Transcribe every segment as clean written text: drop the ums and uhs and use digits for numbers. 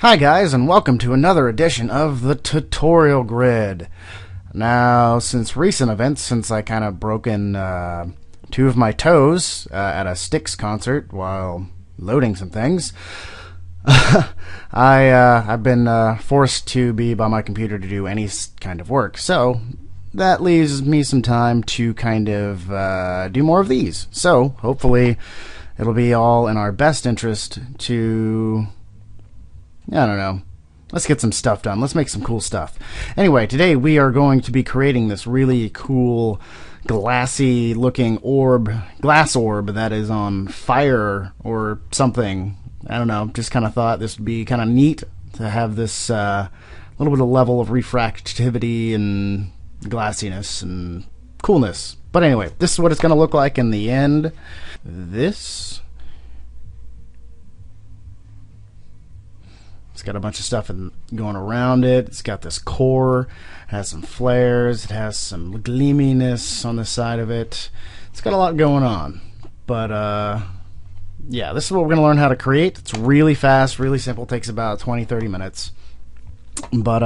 Hi guys, and welcome to another edition of the Tutorial Grid. Now, since recent events, since I kind of broken two of my toes at a Styx concert while loading some things, I've been forced to be by my computer to do any kind of work. So that leaves me some time to kind of do more of these. So hopefully it'll be all in our best interest to, I don't know, let's get some stuff done. Let's make some cool stuff. Anyway, today we are going to be creating this really cool glassy looking glass orb that is on fire or something. I don't know, just kind of thought this would be kind of neat to have this little bit of level of refractivity and glassiness and coolness. But anyway, this is what it's going to look like in the end. It's got a bunch of stuff going around it. It's got this core, it has some flares, it has some gleaminess on the side of it. It's got a lot going on. But yeah, this is what we're going to learn how to create. It's really fast, really simple. It takes about 20-30 minutes. But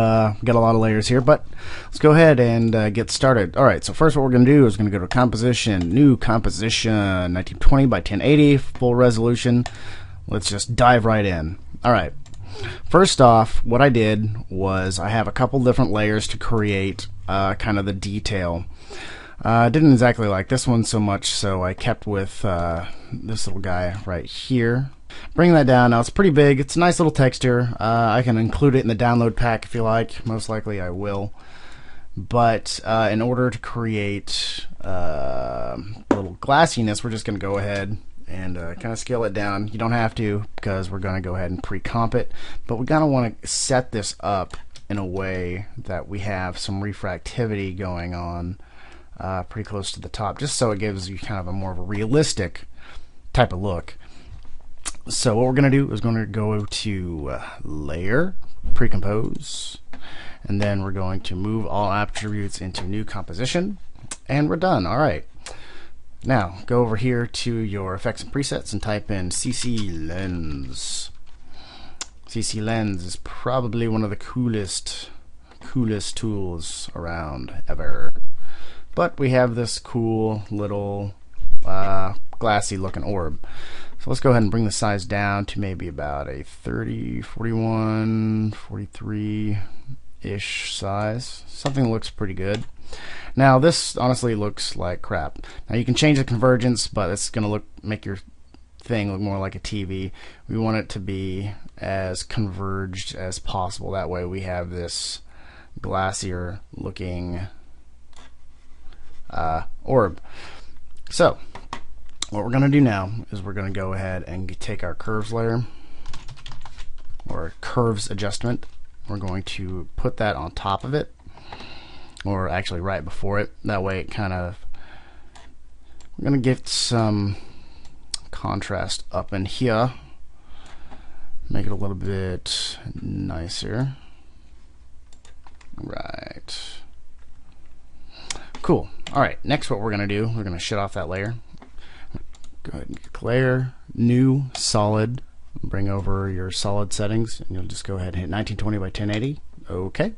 got a lot of layers here, but let's go ahead and get started. Alright, so first what we're going to do is going to go to composition, new composition, 1920 by 1080, full resolution. Let's just dive right in. Alright, first off, what I did was I have a couple different layers to create kind of the detail. I didn't exactly like this one so much, so I kept with this little guy right here. Bring that down. Now it's pretty big. It's a nice little texture. I can include it in the download pack if you like. Most likely I will. But in order to create a little glassiness, we're just going to go ahead and kind of scale it down. You don't have to, because we're going to go ahead and pre-comp it. But we kind of want to set this up in a way that we have some refractivity going on pretty close to the top, just so it gives you kind of a more of a realistic type of look. So what we're going to do is going to go to Layer, Pre-Compose, and then we're going to move all attributes into New Composition, and we're done. Alright. Now, go over here to your Effects and Presets and type in CC Lens. CC Lens is probably one of the coolest tools around ever. But we have this cool little glassy looking orb. So let's go ahead and bring the size down to maybe about a 30, 41, 43-ish size. Something that looks pretty good. Now this honestly looks like crap. Now you can change the convergence, but it's going to make your thing look more like a TV. We want it to be as converged as possible. That way we have this glassier looking orb. So what we're going to do now is we're going to go ahead and take our curves layer, or curves adjustment. We're going to put that on top of it, or actually right before it. That way it kind of, we're going to get some contrast up in here, make it a little bit nicer. Right. Cool. Alright, next what we're going to do, we're going to shut off that layer. Go ahead and Layer, New, Solid. Bring over your solid settings, and you'll just go ahead and hit 1920 by 1080. Okay.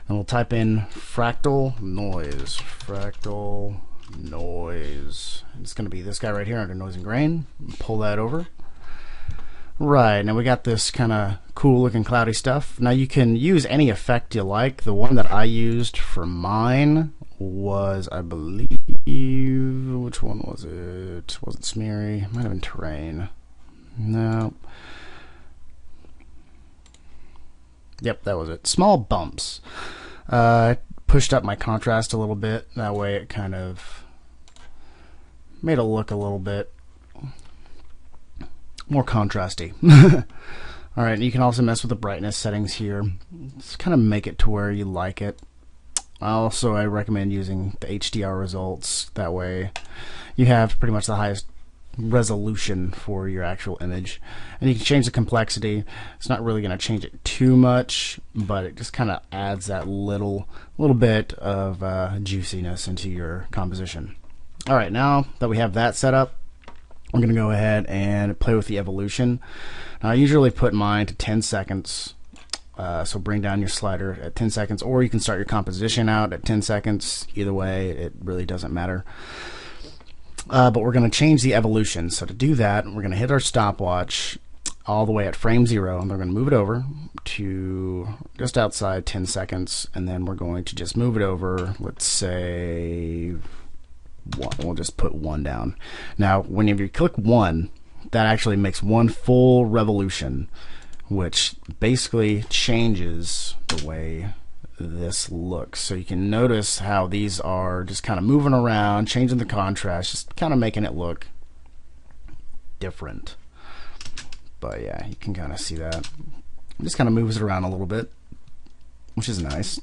And we'll type in Fractal Noise. Fractal Noise. It's going to be this guy right here under Noise and Grain. Pull that over. Right, now we got this kind of cool looking cloudy stuff. Now you can use any effect you like. The one that I used for mine was, I believe, which one was it? Wasn't Smeary? Might have been Terrain. No. Yep, that was it. Small bumps. Pushed up my contrast a little bit. That way it kind of made it look a little bit more contrasty. Alright, you can also mess with the brightness settings here. Just kind of make it to where you like it. Also, I recommend using the HDR results. That way you have pretty much the highest resolution for your actual image. And you can change the complexity. It's not really going to change it too much, but it just kind of adds that little bit of juiciness into your composition. Alright, now that we have that set up, we're going to go ahead and play with the evolution. Now, I usually put mine to 10 seconds. So bring down your slider at 10 seconds, or you can start your composition out at 10 seconds. Either way, it really doesn't matter. But we're going to change the evolution. So to do that, we're going to hit our stopwatch all the way at frame 0, and we're going to move it over to just outside 10 seconds, and then we're going to just move it over, let's say 1. We'll just put 1 down. Now, whenever you click 1, that actually makes 1 full revolution, which basically changes the way this looks. So you can notice how these are just kind of moving around, changing the contrast, just kind of making it look different. But yeah, you can kind of see that. It just kind of moves it around a little bit, which is nice.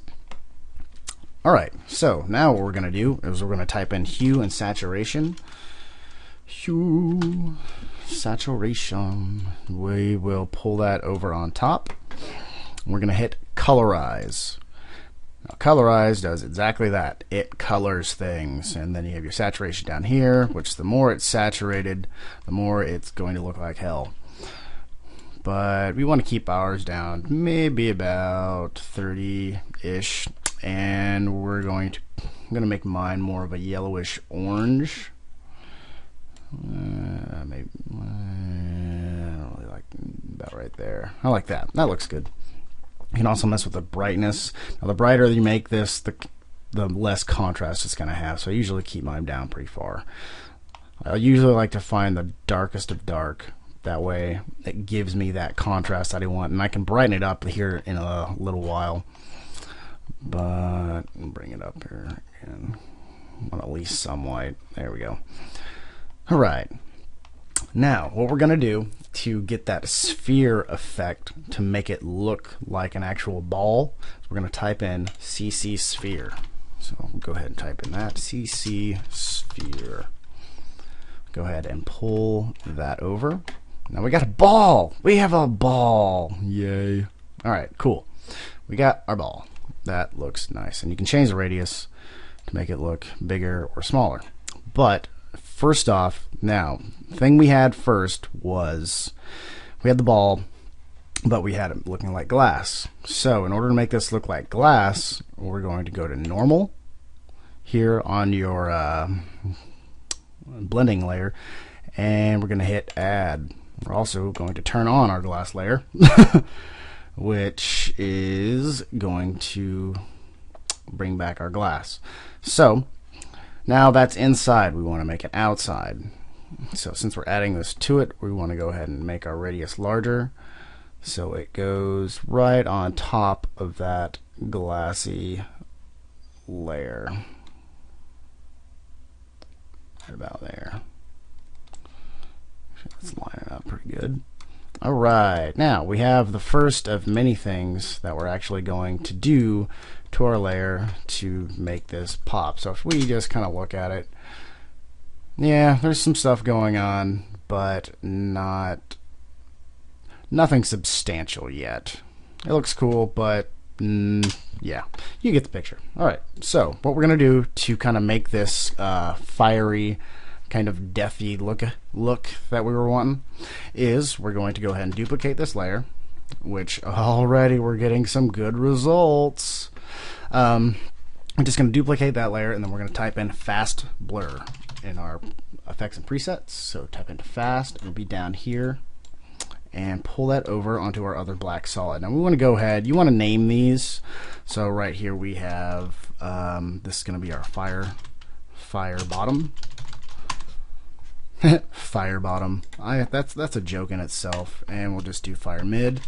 Alright, so now what we're going to do is we're going to type in hue and saturation. Hue, saturation. We will pull that over on top. We're going to hit colorize. Now, colorize does exactly that. It colors things. And then you have your saturation down here, which the more it's saturated, the more it's going to look like hell. But we want to keep ours down maybe about 30-ish. And I'm going to make mine more of a yellowish orange. Maybe I don't really like about right there. I like that. That looks good. You can also mess with the brightness. Now, the brighter you make this, the less contrast it's going to have. So I usually keep mine down pretty far. I usually like to find the darkest of dark. That way, it gives me that contrast that I want, and I can brighten it up here in a little while. But bring it up here again. I want at least some white. There we go. All right. Now, what we're going to do to get that sphere effect to make it look like an actual ball, is we're going to type in CC sphere. So we'll go ahead and type in that, CC sphere. Go ahead and pull that over. Now we got a ball. We have a ball. Yay. All right, cool. We got our ball. That looks nice. And you can change the radius to make it look bigger or smaller. But first off, now, the thing we had first was we had the ball, but we had it looking like glass. So in order to make this look like glass, we're going to go to normal here on your blending layer, and we're going to hit add. We're also going to turn on our glass layer, which is going to bring back our glass. So now that's inside. We want to make it outside. So since we're adding this to it, we want to go ahead and make our radius larger so it goes right on top of that glassy layer. Right about there. That's lining up pretty good. Alright, now we have the first of many things that we're actually going to do to our layer to make this pop. So if we just kind of look at it, yeah, there's some stuff going on, but nothing substantial yet. It looks cool, but yeah, you get the picture. Alright, so what we're going to do to kind of make this fiery, kind of deathy look that we were wanting is we're going to go ahead and duplicate this layer, which already we're getting some good results. I'm just going to duplicate that layer, and then we're going to type in fast blur in our effects and presets. So type into fast, it'll be down here, and pull that over onto our other black solid. Now we want to go ahead, you want to name these. So right here we have this is going to be our fire bottom. Fire bottom. That's a joke in itself, and we'll just do fire mid.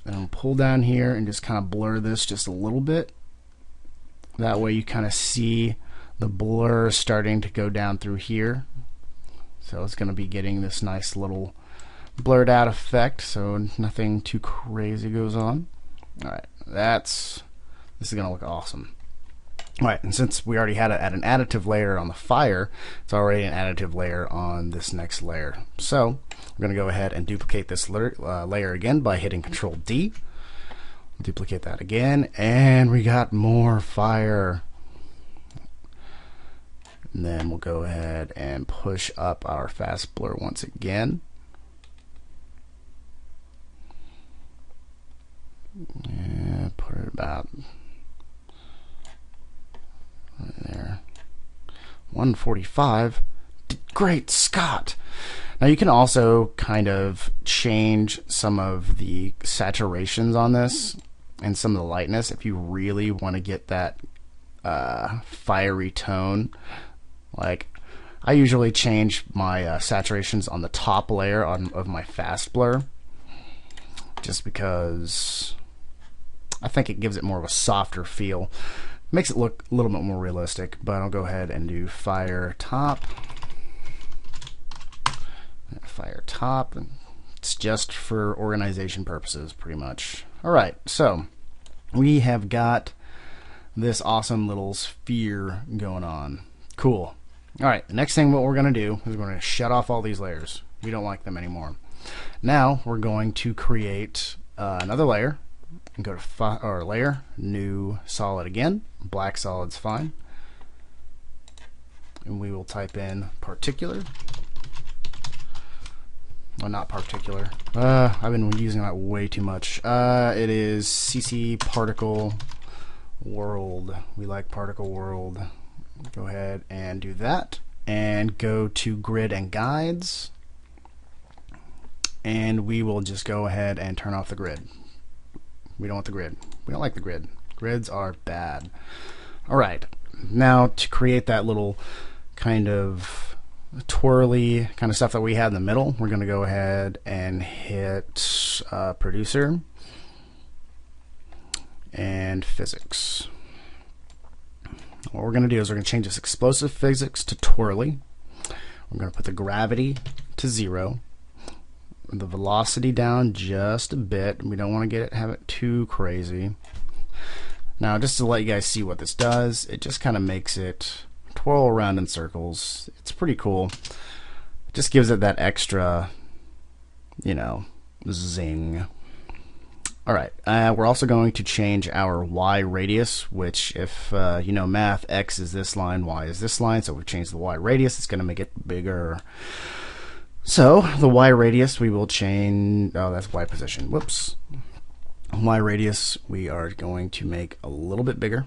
And we'll pull down here and just kind of blur this just a little bit. That way you kind of see the blur starting to go down through here. So it's going to be getting this nice little blurred out effect, so nothing too crazy goes on. Alright, this is going to look awesome. Alright, and since we already had it at an additive layer on the fire, it's already an additive layer on this next layer. So we're going to go ahead and duplicate this layer again by hitting Control D. Duplicate that again, and we got more fire. And then we'll go ahead and push up our fast blur once again. Yeah, put it about right there. 145. Great Scott! Now you can also kind of change some of the saturations on this and some of the lightness if you really want to get that fiery tone. Like, I usually change my saturations on the top layer of my fast blur, just because I think it gives it more of a softer feel. Makes it look a little bit more realistic. But I'll go ahead and do fire top. Fire top. It's just for organization purposes, pretty much. Alright, so we have got this awesome little sphere going on. Cool. Alright, the next thing what we're going to do is we're going to shut off all these layers. We don't like them anymore. Now we're going to create another layer and go to layer, new solid again. Black solid's fine. And we will type in particular. Well, not particular. I've been using that way too much. It is CC Particle World. We like Particle World. Go ahead and do that. And go to Grid and Guides. And we will just go ahead and turn off the grid. We don't want the grid. We don't like the grid. Grids are bad. Alright. Now to create that little kind of twirly kind of stuff that we had in the middle, we're going to go ahead and hit producer and physics. What we're going to do is we're going to change this explosive physics to twirly. We're going to put the gravity to 0, the velocity down just a bit. We don't want to have it too crazy. Now, just to let you guys see what this does, it just kind of makes it twirl around in circles. It's pretty cool. It just gives it that extra, you know, zing. Alright, we're also going to change our Y radius, which if you know math, X is this line, Y is this line, so we've changed the Y radius. It's going to make it bigger. So, the Y radius we will change, oh that's Y position, whoops. Y radius we are going to make a little bit bigger.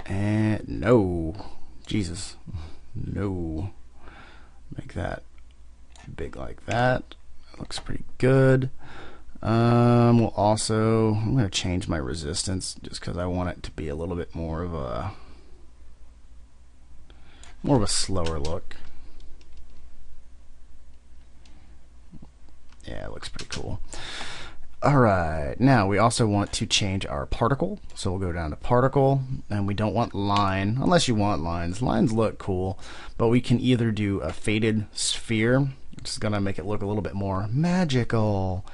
And no, Jesus, no. Make that big like that. That looks pretty good. We'll also, I'm going to change my resistance just because I want it to be a little bit more of a slower look. Yeah, it looks pretty cool. Alright, now we also want to change our particle. So we'll go down to particle, and we don't want line, unless you want lines. Lines look cool, but we can either do a faded sphere, which is going to make it look a little bit more magical.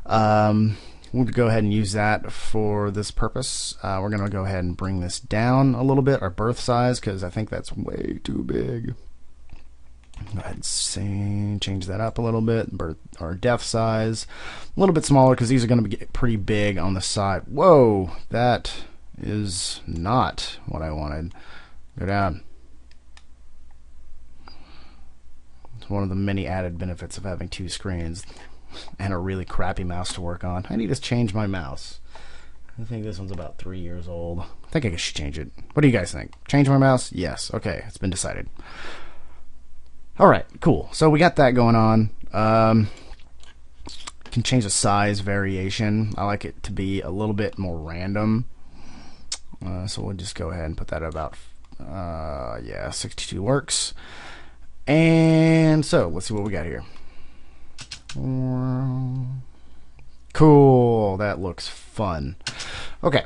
We'll go ahead and use that for this purpose. We're going to go ahead and bring this down a little bit, our birth size, because I think that's way too big. Go ahead and change that up a little bit. Our death size a little bit smaller because these are going to be pretty big on the side. Whoa, that is not what I wanted. Go down. It's one of the many added benefits of having 2 screens and a really crappy mouse to work on. I need to change my mouse. I think this one's about 3 years old. I think I should change it. What do you guys think? Change my mouse? Yes. Okay, it's been decided. Alright, cool. So we got that going on. Can change the size variation. I like it to be a little bit more random. So we'll just go ahead and put that at about, yeah, 62 works. And so, let's see what we got here. Cool, that looks fun. Okay,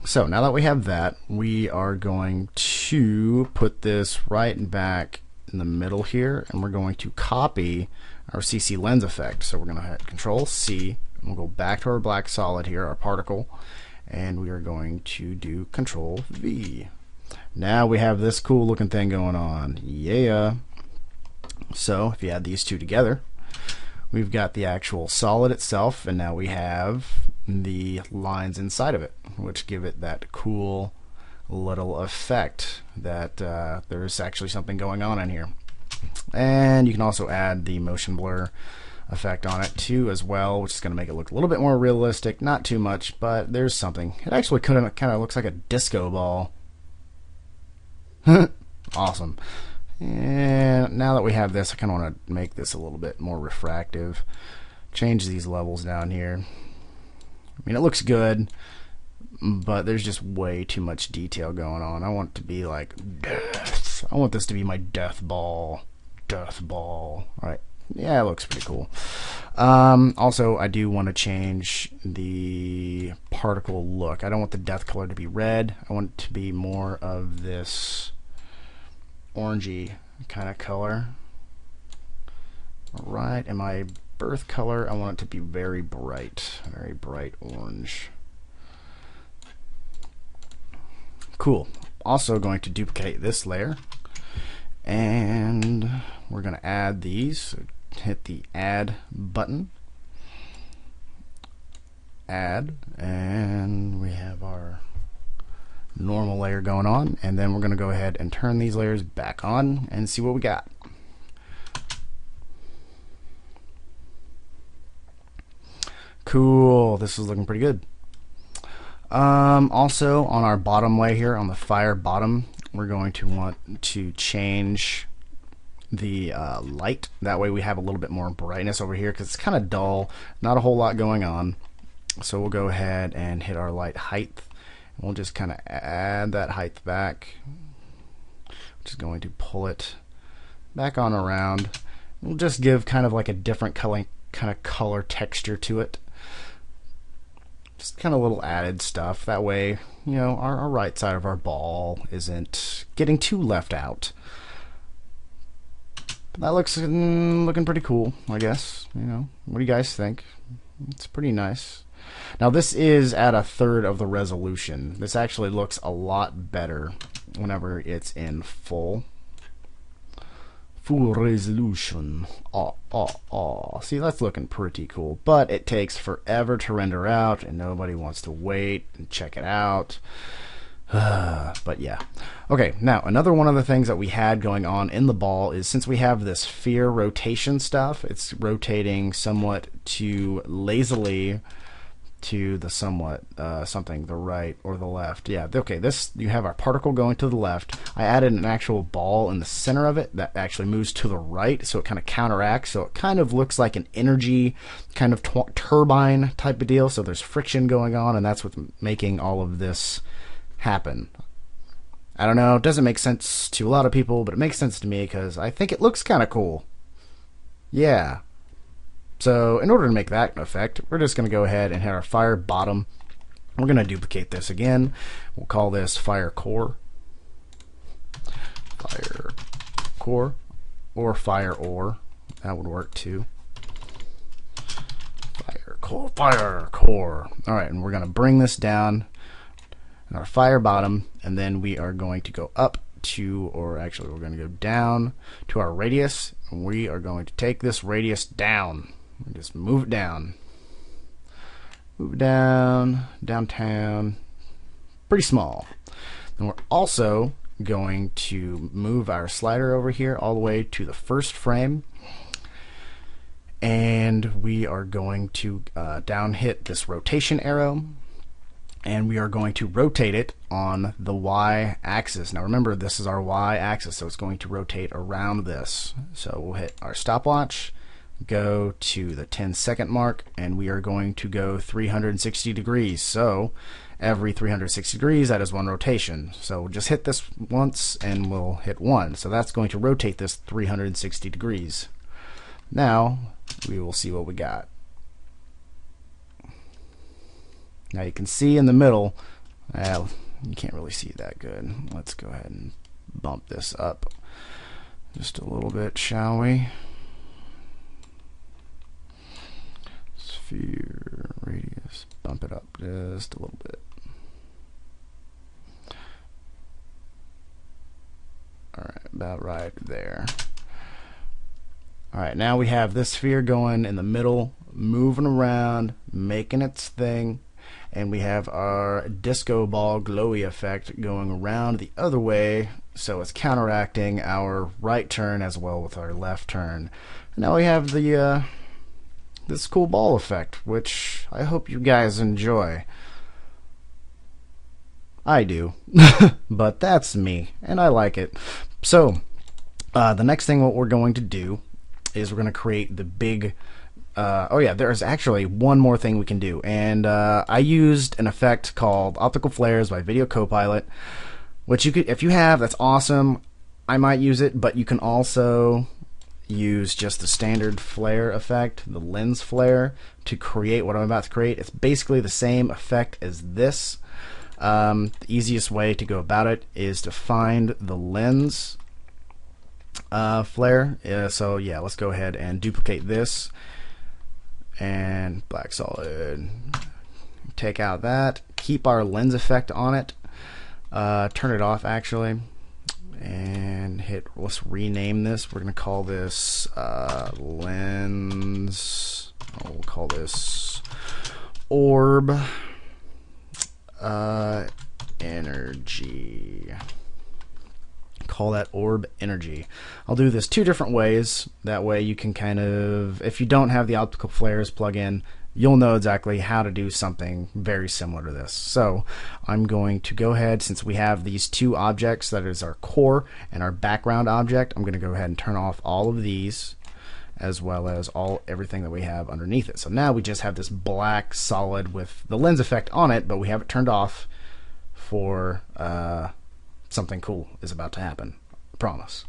so now that we have that, we are going to put this right back in the middle here, and we're going to copy our CC lens effect. So we're going to hit Control C, and we'll go back to our black solid here, our particle, and we are going to do Control V. Now we have this cool looking thing going on. Yeah. So if you add these two together, we've got the actual solid itself, and now we have the lines inside of it, which give it that cool little effect that there's actually something going on in here. And you can also add the motion blur effect on it too as well, which is going to make it look a little bit more realistic. Not too much, but there's something. It actually kind of looks like a disco ball. Awesome. And now that we have this, I kind of want to make this a little bit more refractive. Change these levels down here. I mean, it looks good, but there's just way too much detail going on. I want it to be like death. I want this to be my death ball. Death ball. Alright. Yeah, it looks pretty cool. Also, I do want to change the particle look. I don't want the death color to be red. I want it to be more of this orangey kind of color. Alright, and my birth color, I want it to be very bright orange. Cool. Also going to duplicate this layer, and we're going to add these. So hit the add button, add, and we have our normal layer going on, and then we're going to go ahead and turn these layers back on and see what we got. Cool, this is looking pretty good. Also on our bottom layer here, on the fire bottom, we're going to want to change the light. That way we have a little bit more brightness over here, because it's kind of dull, not a whole lot going on. So we'll go ahead and hit our light height. We'll just kind of add that height back, which is going to pull it back on around. We'll just give kind of like a different color texture to it. Just kind of little added stuff. That way, you know, our right side of our ball isn't getting too left out. That looks looking pretty cool, I guess. You know, what do you guys think? It's pretty nice. Now this is at 1/3 of the resolution. This actually looks a lot better whenever it's in full resolution. See, that's looking pretty cool, but it takes forever to render out, and nobody wants to wait and check it out. But yeah. Okay, now another one of the things that we had going on in the ball is, since we have this sphere rotation stuff, it's rotating somewhat too lazily to the somewhat something, the right or the left. Yeah, okay, this, you have our particle going to the left. I added an actual ball in the center of it that actually moves to the right, so it kind of counteracts, so it kind of looks like an energy kind of turbine type of deal. So there's friction going on, and that's what's making all of this happen. I don't know, it doesn't make sense to a lot of people, but it makes sense to me because I think it looks kind of cool. Yeah. So in order to make that effect, we're just going to go ahead and hit our fire bottom. We're going to duplicate this again. We'll call this fire core. Fire core, or fire ore. That would work too. Fire core, fire core. All right, and we're going to bring this down in our fire bottom, and then we are going to go up to, or actually we're going to go down to our radius, and we are going to take this radius down. Just move it down. Move it down, downtown, pretty small. And we're also going to move our slider over here all the way to the first frame, and we are going to down hit this rotation arrow, and we are going to rotate it on the Y axis. Now remember, this is our Y axis, so it's going to rotate around this. So we'll hit our stopwatch, go to the 10-second mark, and we are going to go 360 degrees. So every 360 degrees, that is one rotation. So just hit this once and we'll hit 1. So that's going to rotate this 360 degrees. Now we will see what we got. Now you can see in the middle, you can't really see that good. Let's go ahead and bump this up just a little bit, shall we? Sphere radius, bump it up just a little bit. Alright, about right there. Alright, now we have this sphere going in the middle, moving around, making its thing. and we have our disco ball glowy effect going around the other way, so it's counteracting our right turn as well with our left turn. And now we have the this cool ball effect, which I hope you guys enjoy. I do, but that's me, and I like it. So the next thing what we're going to do is we're going to create the big oh yeah, there's actually one more thing we can do, and I used an effect called Optical Flares by Video Copilot, which you could, if you have, that's awesome. I might use it, but you can also use just the standard flare effect, the lens flare, to create what I'm about to create. It's basically the same effect as this. The easiest way to go about it is to find the lens flare. So yeah, let's go ahead and duplicate this and black solid. Take out that. Keep our lens effect on it. Turn it off actually, and hit. Let's rename this. We're gonna call this lens. We'll call this orb. Energy. Call that orb energy. I'll do this two different ways. That way you can kind of, if you don't have the optical flares plugin, you'll know exactly how to do something very similar to this. So I'm going to go ahead, since we have these two objects, that is our core and our background object, I'm going to go ahead and turn off all of these, as well as everything that we have underneath it. So now we just have this black solid with the lens effect on it, but we have it turned off for something cool is about to happen. I promise.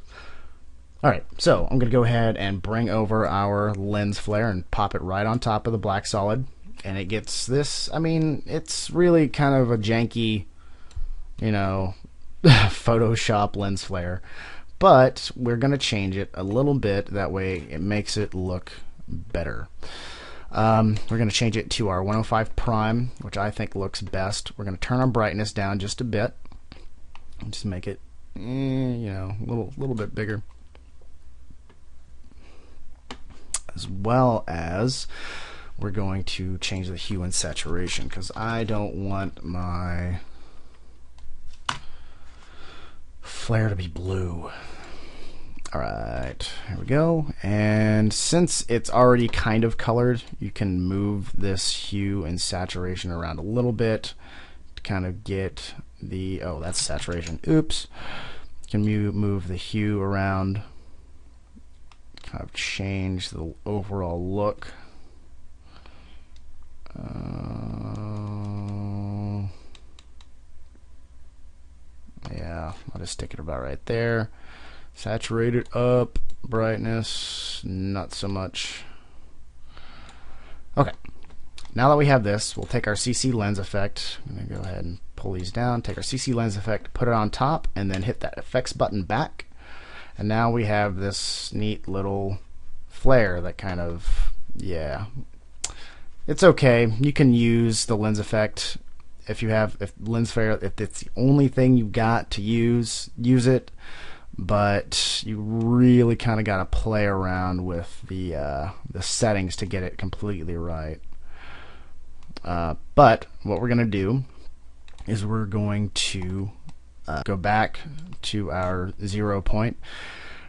Alright, so I'm going to go ahead and bring over our lens flare and pop it right on top of the black solid, and it gets this, I mean, it's really kind of a janky, you know, Photoshop lens flare. But we're going to change it a little bit, that way it makes it look better. We're going to change it to our 105 prime, which I think looks best. We're going to turn our brightness down just a bit, just make it, you know, a little bit bigger. As well as we're going to change the hue and saturation, because I don't want my flare to be blue. Alright, here we go. And since it's already kind of colored, you can move this hue and saturation around a little bit to kind of get the, oh, that's saturation. Oops. You can move the hue around, kind of change the overall look. Yeah, I'll just stick it about right there. Saturate it up, brightness, not so much. Okay, now that we have this, we'll take our CC lens effect. I'm going to go ahead and pull these down, take our CC lens effect, put it on top, and then hit that effects button back. And now we have this neat little flare that kind of, yeah, it's okay. You can use the lens effect if you have, if lens flare, if it's the only thing you've got to use it. But you really kind of got to play around with the settings to get it completely right. But what we're going to do is we're going to go back to our 0 point.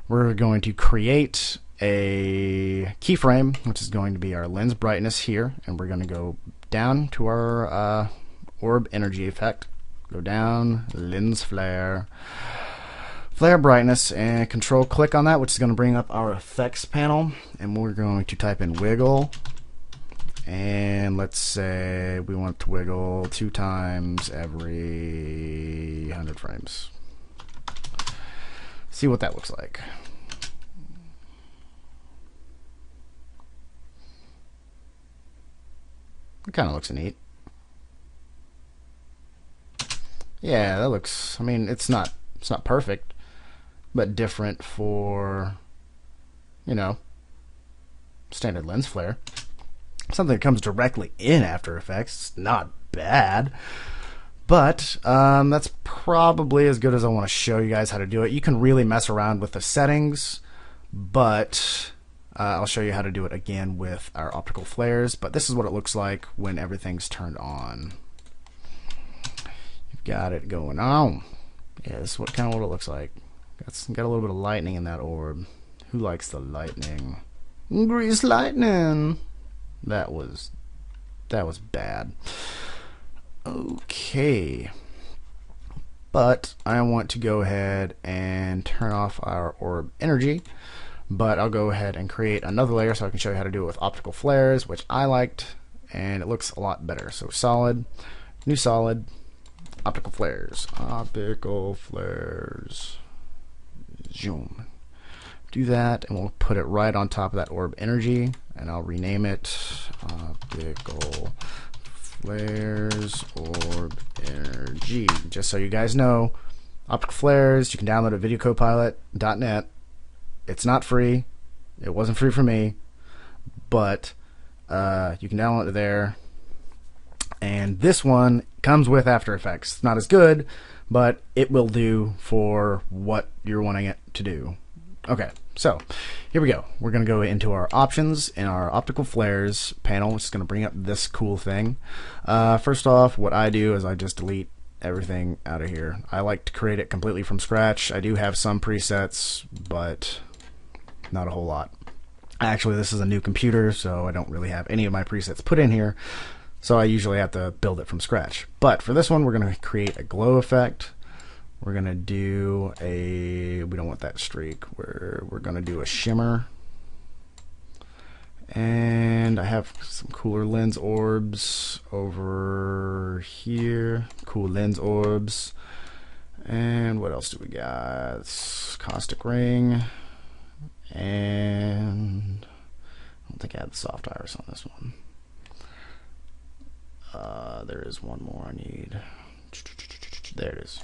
We're going to create a keyframe, which is going to be our lens brightness here, and we're going to go down to our orb energy effect. Go down, lens flare. Flare brightness, and control click on that, which is going to bring up our effects panel, and we're going to type in wiggle, and let's say we want to wiggle 2 times every 100 frames. See what that looks like. It kind of looks neat. Yeah, that looks, I mean, it's not perfect, but different for, you know, standard lens flare. Something that comes directly in After Effects. It's not bad, but that's probably as good as I want to show you guys how to do it. You can really mess around with the settings, but I'll show you how to do it again with our optical flares, but this is what it looks like when everything's turned on. You've got it going on. Yeah, this is what it looks like. Got a little bit of lightning in that orb. Who likes the lightning? Grease lightning. That was bad. Okay. But I want to go ahead and turn off our orb energy. But I'll go ahead and create another layer so I can show you how to do it with optical flares, which I liked, and it looks a lot better. So solid, new solid, optical flares. Optical flares. Zoom. Do that, and we'll put it right on top of that orb energy, and I'll rename it optical flares orb energy. Just so you guys know, optical flares, you can download at videocopilot.net. It's not free. It wasn't free for me, but you can download it there. And this one comes with After Effects. It's not as good, but it will do for what you're wanting it to do. Okay, so here we go. We're going to go into our options in our optical flares panel, which is going to bring up this cool thing. First off, what I do is I just delete everything out of here. I like to create it completely from scratch. I do have some presets, but not a whole lot. Actually, this is a new computer, so I don't really have any of my presets put in here, so I usually have to build it from scratch. But for this one, we're going to create a glow effect. We're going to do we don't want that streak. We're going to do a shimmer. And I have some cooler lens orbs over here. Cool lens orbs. And what else do we got? Caustic ring. And I don't think I had the soft iris on this one. There is one more I need. There it is.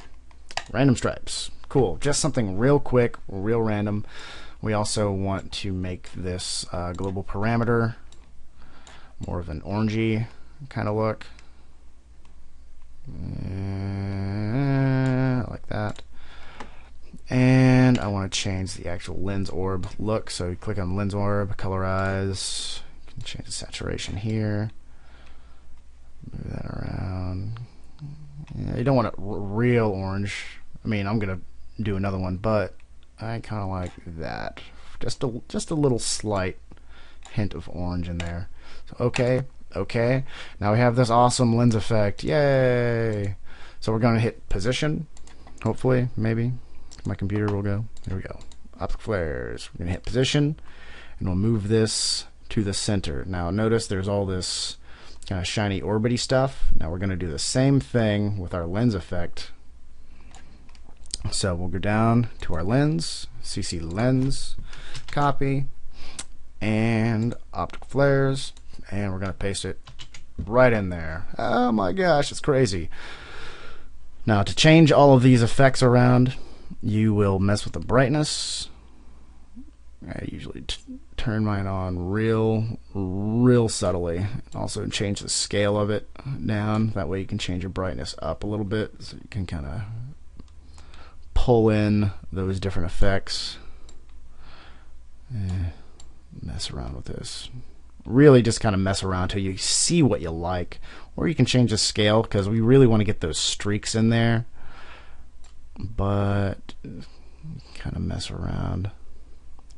Random stripes. Cool. Just something real quick, real random. We also want to make this global parameter more of an orangey kind of look. Like that. And I want to change the actual lens orb look. So you click on lens orb, colorize. You can change the saturation here. Move that around. Yeah, you don't want it real orange. I mean, I'm gonna do another one, but I kind of like that. Just a little slight hint of orange in there. So okay. Now we have this awesome lens effect. Yay! So we're gonna hit position. Hopefully, maybe my computer will go. Here we go. Optical flares. We're gonna hit position, and we'll move this to the center. Now notice there's all this kind of shiny orbity stuff. Now we're going to do the same thing with our lens effect. So we'll go down to our lens, CC lens, copy, and optical flares, and we're going to paste it right in there. Oh my gosh, it's crazy. Now to change all of these effects around, you will mess with the brightness. I usually turn mine on real subtly. Also change the scale of it down. That way you can change your brightness up a little bit, so you can kind of pull in those different effects. Mess around with this. Really just kind of mess around till you see what you like. Or you can change the scale, because we really want to get those streaks in there. But kind of mess around.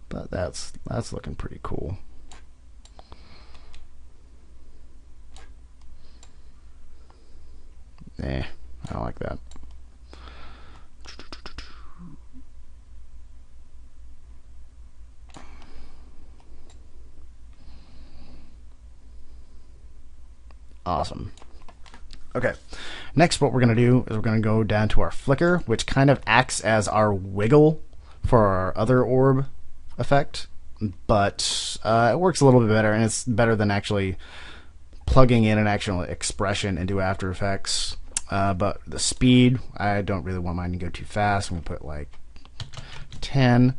But that's looking pretty cool. I don't like that. Awesome. Okay. Next, what we're going to do is we're going to go down to our flicker, which kind of acts as our wiggle for our other orb effect, but it works a little bit better, and it's better than actually plugging in an actual expression into After Effects. But the speed, I don't really want mine to go too fast. I'm going to put like 10.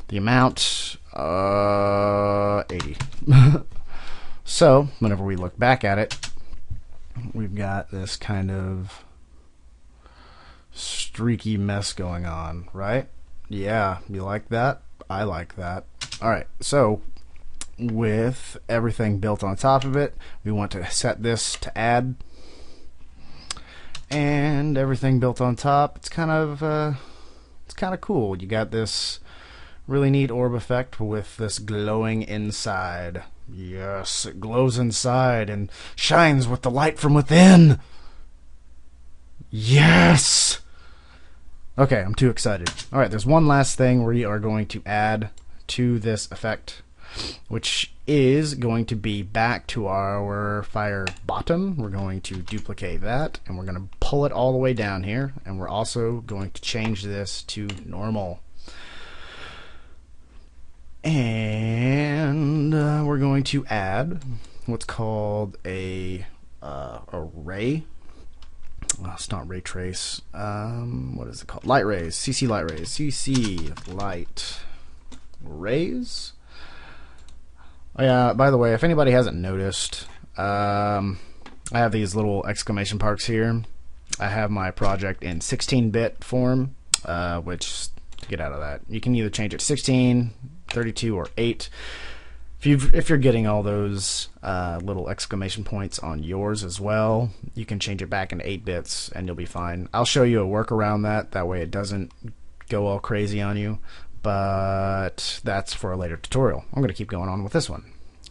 The amount, 80. So whenever we look back at it, we've got this kind of streaky mess going on, right? Yeah, you like that? I like that. Alright, so with everything built on top of it. We want to set this to add, and everything built on top. It's kind of cool. You got this really neat orb effect with this glowing inside. Yes, it glows inside and shines with the light from within. Yes. Okay, I'm too excited. All right, there's one last thing we are going to add to this effect, which is going to be back to our fire bottom. We're going to duplicate that, and we're going to pull it all the way down here, and we're also going to change this to normal. And we're going to add what's called a ray. Well, it's not ray trace. What is it called? Light rays. CC light rays. CC light rays. Oh, yeah, by the way, if anybody hasn't noticed, I have these little exclamation marks here. I have my project in 16-bit form, which, to get out of that, you can either change it to 16, 32, or 8. If you're getting all those little exclamation points on yours as well, you can change it back into 8 bits and you'll be fine. I'll show you a workaround that way it doesn't go all crazy on you, but that's for a later tutorial. I'm going to keep going on with this one.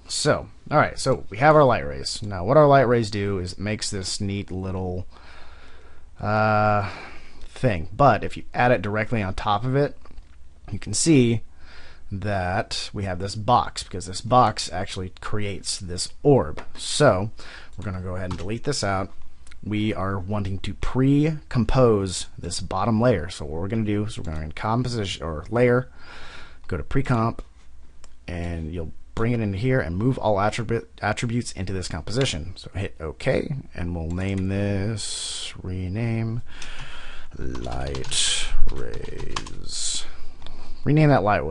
So, alright, so we have our light rays. Now what our light rays do is it makes this neat little thing, but if you add it directly on top of it, you can see that we have this box, because this box actually creates this orb. So we're going to go ahead and delete this out. We are wanting to pre-compose this bottom layer. So what we're going to do is we're going to composition or layer, go to pre-comp, and you'll bring it into here and move all attributes into this composition. So hit OK, and we'll name this, rename light rays. Rename that light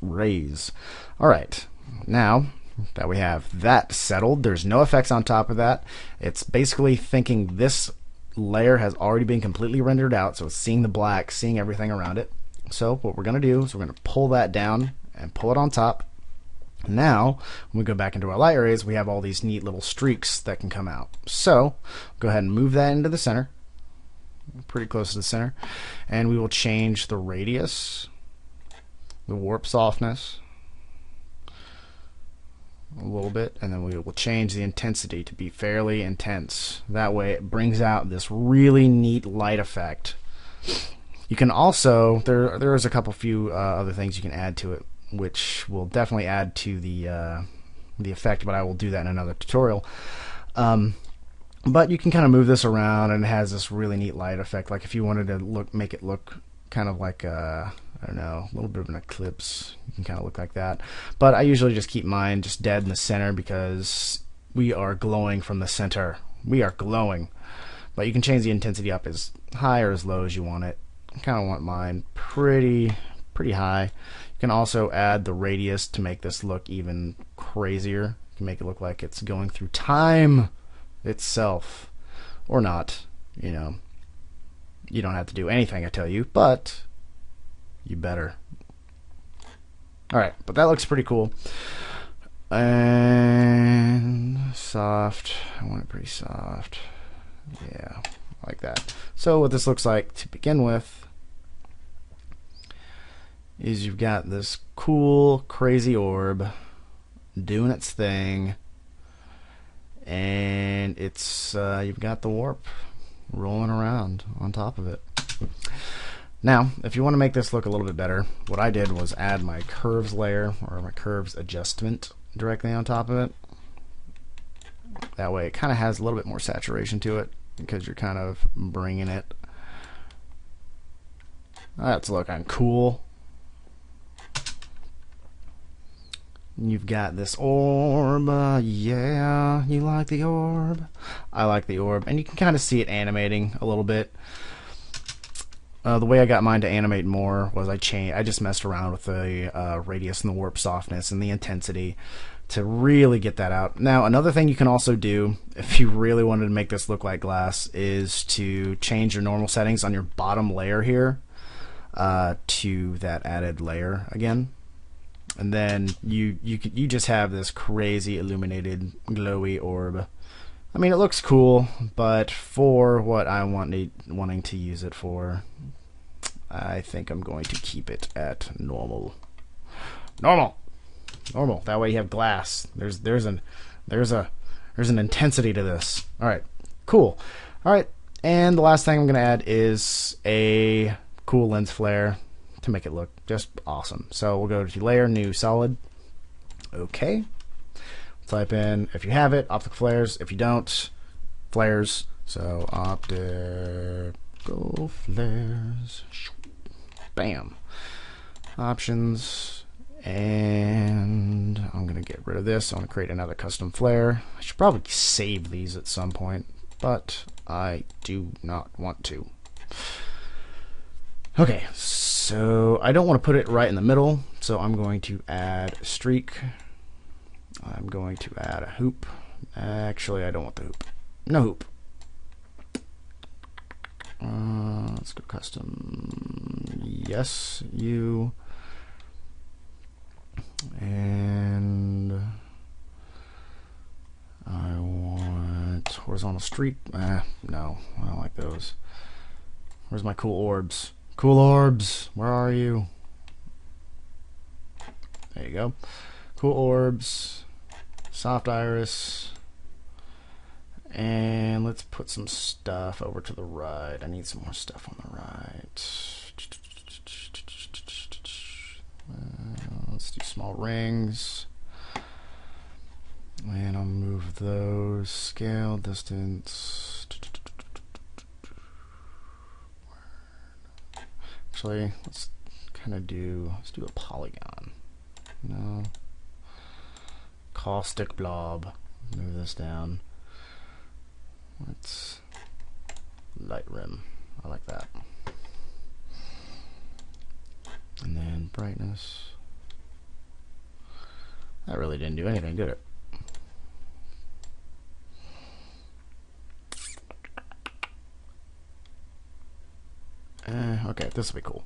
rays. Alright, now that we have that settled, there's no effects on top of that. It's basically thinking this layer has already been completely rendered out, so it's seeing the black, seeing everything around it. So what we're going to do is we're going to pull that down and pull it on top. Now, when we go back into our light rays, we have all these neat little streaks that can come out. So, go ahead and move that into the center. Pretty close to the center, and we will change the radius, the warp softness a little bit, and then we will change the intensity to be fairly intense. That way it brings out this really neat light effect. You can also, there is a few other things you can add to it, which will definitely add to the effect, but I will do that in another tutorial. But you can kind of move this around, and it has this really neat light effect. Like if you wanted to make it look kind of like I don't know, a little bit of an eclipse, you can kind of look like that. But I usually just keep mine just dead in the center, because we are glowing from the center. We are glowing. But you can change the intensity up as high or as low as you want it. I kind of want mine pretty high. You can also add the radius to make this look even crazier. You can make it look like it's going through time itself, or not. You know, you don't have to do anything I tell you, but you better. Alright, but that looks pretty cool. And soft, I want it pretty soft. Yeah, like that. So what this looks like to begin with is you've got this cool, crazy orb doing its thing, and it's you've got the warp rolling around on top of it. Now, if you want to make this look a little bit better, what I did was add my curves layer, or my curves adjustment, directly on top of it. That way it kind of has a little bit more saturation to it, because you're kind of bringing it. That's looking cool. You've got this orb. Yeah, you like the orb? I like the orb, and you can kind of see it animating a little bit. The way I got mine to animate more was I just messed around with the radius and the warp softness and the intensity to really get that out. Now, another thing you can also do, if you really wanted to make this look like glass, is to change your normal settings on your bottom layer here to that added layer again. and then you just have this crazy illuminated glowy orb. I mean, it looks cool, but for what I wanting to use it for, I think I'm going to keep it at normal. Normal. That way you have glass. There's an intensity to this. All right, cool. All right, and the last thing I'm gonna add is a cool lens flare to make it look just awesome. So we'll go to layer, new, solid. Okay. Type in, if you have it, optical flares. If you don't, flares. So optical flares. Bam. Options. And I'm going to get rid of this. I'm going to create another custom flare. I should probably save these at some point, but I do not want to. Okay, so I don't want to put it right in the middle, so I'm going to add a streak. I'm going to add a hoop. Actually, I don't want the hoop. No hoop. Let's go custom. Yes, you. And I want horizontal streak. No, I don't like those. Where's my cool orbs? Cool orbs, where are you? There you go. Cool orbs. Soft iris, and let's put some stuff over to the right. I need some more stuff on the right. Let's do small rings, and I'll move those. Scale, distance. Actually, let's do a polygon. No. Caustic blob. Move this down. Let's light rim. I like that. And then brightness. That really didn't do anything, did it? Okay, this will be cool.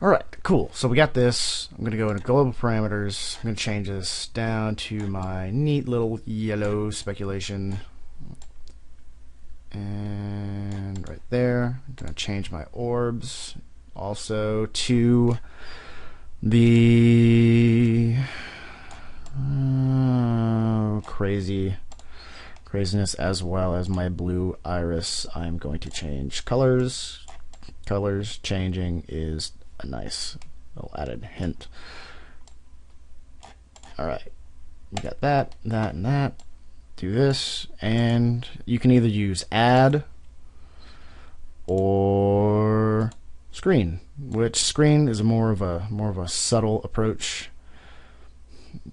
Alright, cool. So we got this. I'm going to go into global parameters. I'm going to change this down to my neat little yellow speculation. And right there. I'm going to change my orbs also to the craziness, as well as my blue iris. I'm going to change colors. Colors changing is a nice little added hint. Alright, we got that, and that. Do this, and you can either use add or screen, which screen is more of a subtle approach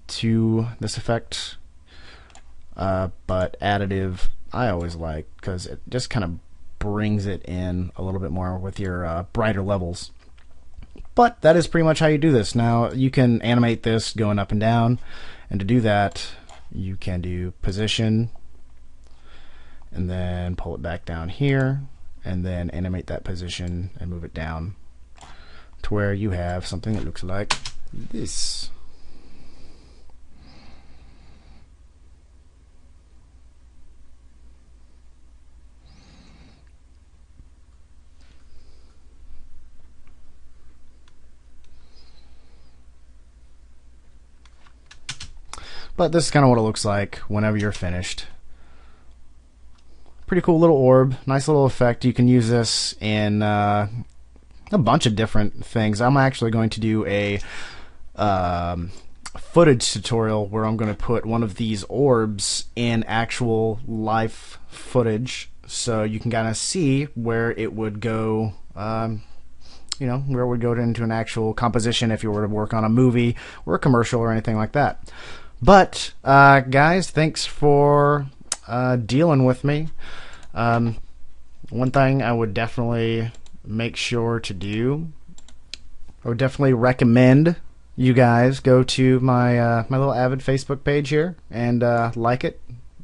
to this effect, but additive I always like because it just kind of brings it in a little bit more with your brighter levels. But that is pretty much how you do this. Now you can animate this going up and down, and to do that you can do position and then pull it back down here, and then animate that position and move it down to where you have something that looks like this. But this is kind of what it looks like whenever you're finished. Pretty cool little orb, nice little effect. You can use this in a bunch of different things. I'm actually going to do a footage tutorial where I'm going to put one of these orbs in actual live footage, so you can kind of see where it would go. You know, where it would go into an actual composition if you were to work on a movie or a commercial or anything like that. But guys, thanks for dealing with me. One thing I would definitely make sure to do, I would definitely recommend you guys go to my my little Avid Facebook page here and like it.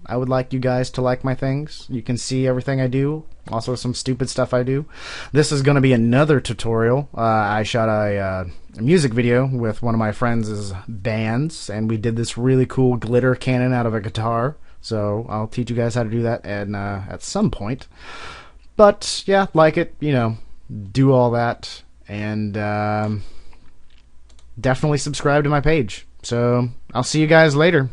I would like you guys to like my things. You can see everything I do, also some stupid stuff I do. This is going to be another tutorial. I shot a music video with one of my friends' bands, and we did this really cool glitter cannon out of a guitar. So I'll teach you guys how to do that at some point. But yeah, like it, you know, do all that, and definitely subscribe to my page. So I'll see you guys later.